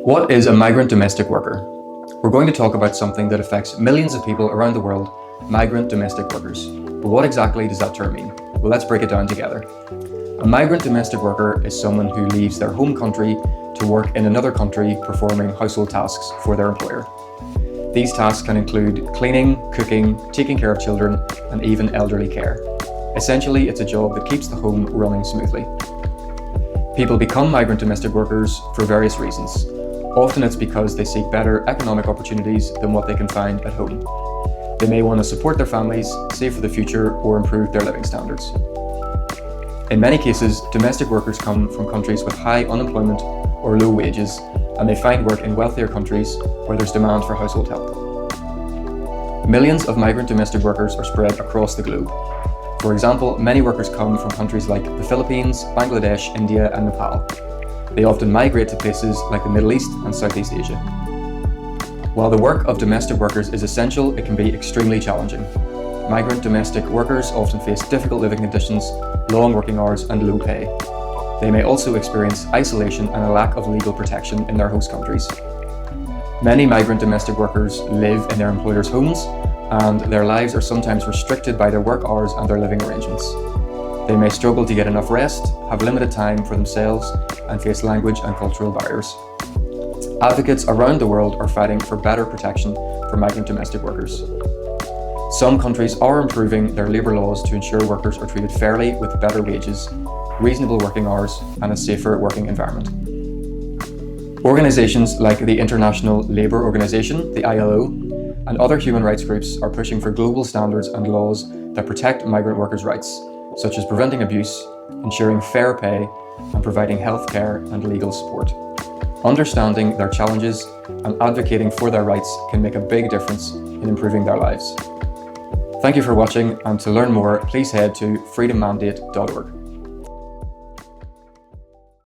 What is a migrant domestic worker? We're going to talk about something that affects millions of people around the world, migrant domestic workers. But what exactly does that term mean? Well, let's break it down together. A migrant domestic worker is someone who leaves their home country to work in another country performing household tasks for their employer. These tasks can include cleaning, cooking, taking care of children, and even elderly care. Essentially, it's a job that keeps the home running smoothly. People become migrant domestic workers for various reasons. Often it's because they seek better economic opportunities than what they can find at home. They may want to support their families, save for the future, or improve their living standards. In many cases, domestic workers come from countries with high unemployment or low wages, and they find work in wealthier countries where there's demand for household help. Millions of migrant domestic workers are spread across the globe. For example, many workers come from countries like the Philippines, Bangladesh, India, and Nepal. They often migrate to places like the Middle East and Southeast Asia. While the work of domestic workers is essential, it can be extremely challenging. Migrant domestic workers often face difficult living conditions, long working hours, and low pay. They may also experience isolation and a lack of legal protection in their host countries. Many migrant domestic workers live in their employers' homes, and their lives are sometimes restricted by their work hours and their living arrangements. They may struggle to get enough rest, have limited time for themselves, and face language and cultural barriers. Advocates around the world are fighting for better protection for migrant domestic workers. Some countries are improving their labour laws to ensure workers are treated fairly with better wages, reasonable working hours, and a safer working environment. Organisations like the International Labour Organization, the ILO, and other human rights groups are pushing for global standards and laws that protect migrant workers' rights, such as preventing abuse, ensuring fair pay, and providing health care and legal support. Understanding their challenges and advocating for their rights can make a big difference in improving their lives. Thank you for watching, and to learn more, please head to freedommandate.org.